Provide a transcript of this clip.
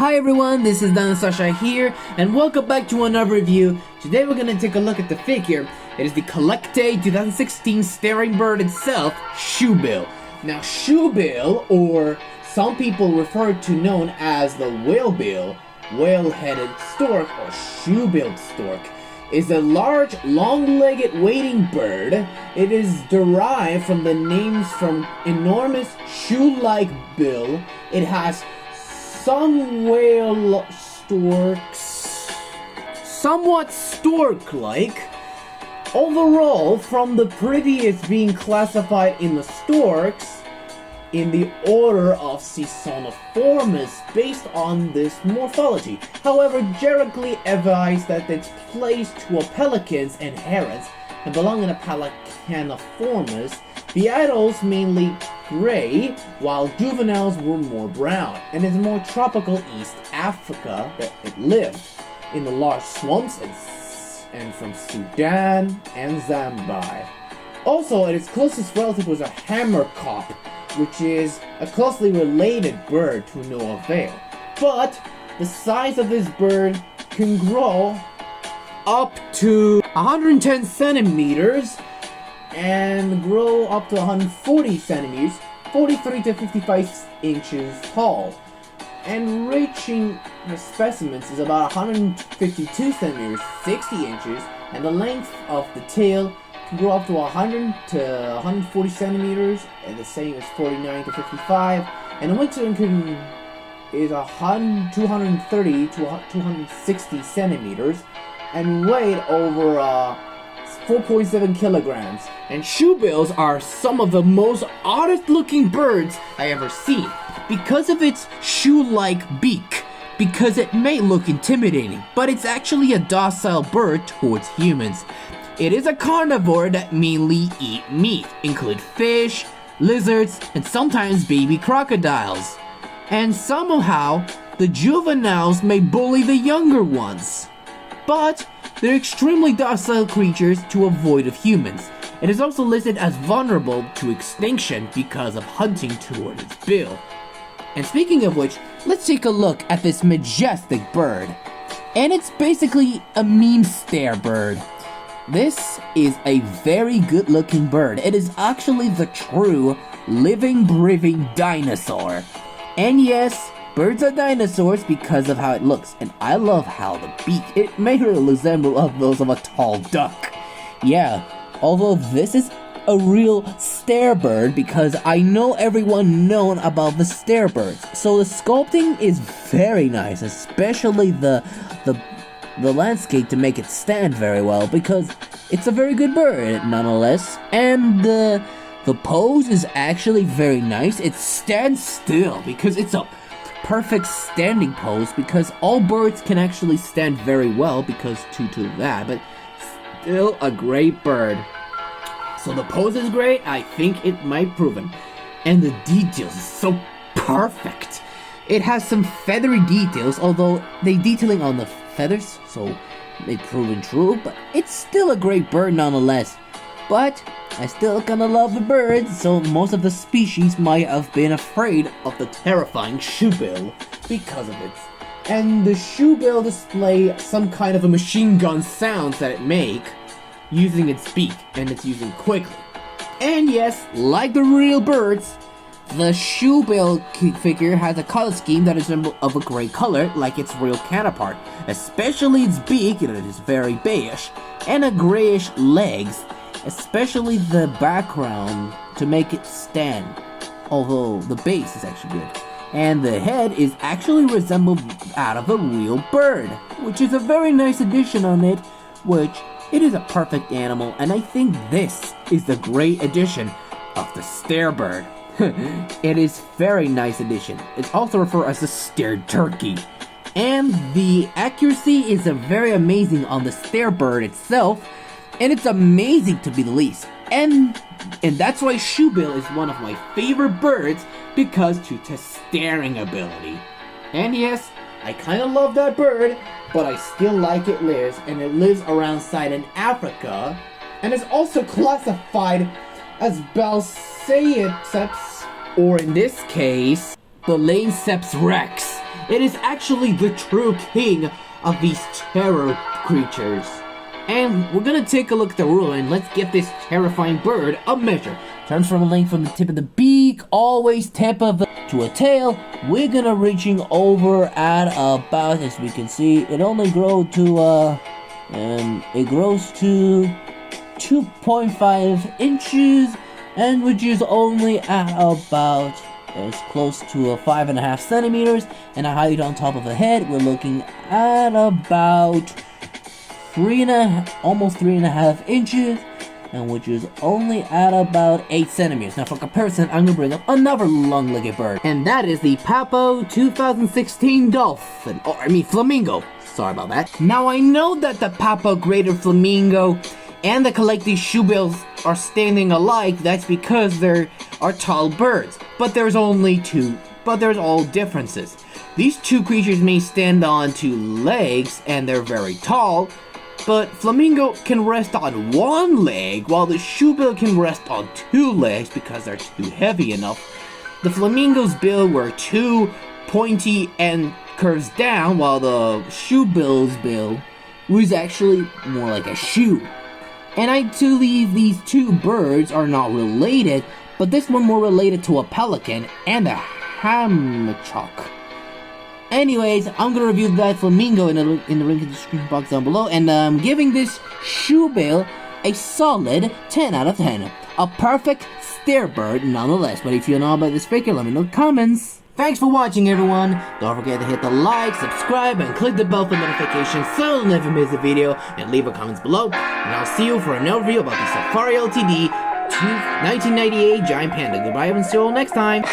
Hi everyone, this is DinoSasha here, and welcome back to another review. Today we're gonna take a look at the figure. It is the CollectA 2016 staring bird itself, Shoebill. Now Shoebill, or some people refer to known as the whalebill, whale-headed stork, or shoe-billed stork, is a large, long-legged wading bird. It is derived from the names from enormous shoe-like bill. It has some whale storks, somewhat stork-like. Overall, from the prettiest being classified in the storks in the order of Seasoniformis based on this morphology. However, generically advised that it's placed to a pelicans and herons and belong in a Pelicaniformis. The adults mainly gray, while juveniles were more brown, and it's more tropical East Africa that it lived, in the large swamps and from Sudan and Zambia. Also, its closest relative was a hammerkop, which is a closely related bird to no avail. But the size of this bird can grow up to 110 centimeters and grow up to 140 centimeters, 43 to 55 inches tall. And reaching the specimens is about 152 centimeters, 60 inches, and the length of the tail can grow up to 100 to 140 centimeters, and the same as 49 to 55, and the wingspan is 230 to 260 centimeters, and weight over 4.7 kilograms. And shoebills are some of the most oddest looking birds I ever seen because of its shoe-like beak. Because it may look intimidating, but it's actually a docile bird towards humans. It is a carnivore that mainly eat meat, include fish, lizards, and sometimes baby crocodiles. And somehow, the juveniles may bully the younger ones. But they're extremely docile creatures to avoid of humans. It is also listed as vulnerable to extinction because of hunting toward its bill. And speaking of which, let's take a look at this majestic bird. And it's basically a meme stare bird. This is a very good looking bird. It is actually the true living, breathing dinosaur. And yes, birds are dinosaurs because of how it looks, and I love how the beak, it may resemble of those of a tall duck. Yeah, although this is a real stare bird because I know everyone known about the stare birds. So the sculpting is very nice, especially the landscape to make it stand very well because it's a very good bird nonetheless. And the pose is actually very nice. It stands still because it's a perfect standing pose because all birds can actually stand very well because to that, but still a great bird. So the pose is great, I think it might proven. And the details is so perfect. It has some feathery details, although they detailing on the feathers, so it proven true, but it's still a great bird nonetheless. But I still kinda love the bird, so most of the species might have been afraid of the terrifying shoebill because of it. And the shoebill display some kind of a machine gun sounds that it make using its beak, and it's using quickly. And yes, like the real birds, the shoebill figure has a color scheme that is of a gray color like its real counterpart, especially its beak, that is very beige, and a grayish legs, especially the background to make it stand, although the base is actually good. And the head is actually resembled out of a real bird, which is a very nice addition on it, which it is a perfect animal, and I think this is the great addition of the stare bird. It is very nice addition. It's also referred as the stare turkey. And the accuracy is a very amazing on the stare bird itself, and it's amazing to be the least. And that's why Shoebill is one of my favorite birds because to staring ability. And yes, I kinda love that bird, but I still like it lives, and it lives around Southern Africa, and is also classified as Balsaeops, or in this case, the Laceps rex. It is actually the true king of these terror creatures. And we're gonna take a look at the rule, and let's give this terrifying bird a measure. Turns from a length from the tip of the beak, always tip of the to a tail. We're gonna reaching over at about, as we can see, it only grows to it grows to 2.5 inches, and which is only at about as close to 5.5 centimeters, and a height on top of the head. We're looking at about almost 3.5 inches, and which is only at about 8 centimeters. Now for comparison, I'm gonna bring up another long-legged bird, and that is the Papo 2016 dolphin, or I mean flamingo. Sorry about that. Now I know that the Papo greater flamingo and the CollectA shoebills are standing alike. That's because they are tall birds, but there's all differences. These two creatures may stand on two legs, and they're very tall, but flamingo can rest on one leg, while the shoebill can rest on two legs because they're too heavy enough. The flamingo's bill were too pointy and curves down, while the shoebill's bill was actually more like a shoe. And I believe these two birds are not related, but this one more related to a pelican and a hammock. Anyways, I'm gonna review that flamingo in the link in the description box down below, and I'm giving this shoebill a solid 10 out of 10. A perfect stare bird nonetheless. But if you know about this figure, let me know in the comments. Thanks for watching, everyone. Don't forget to hit the like, subscribe, and click the bell for notifications so you'll never miss a video, and leave a comments below. And I'll see you for another video about the Safari Ltd. 1998 Giant Panda. Goodbye, and see you all next time.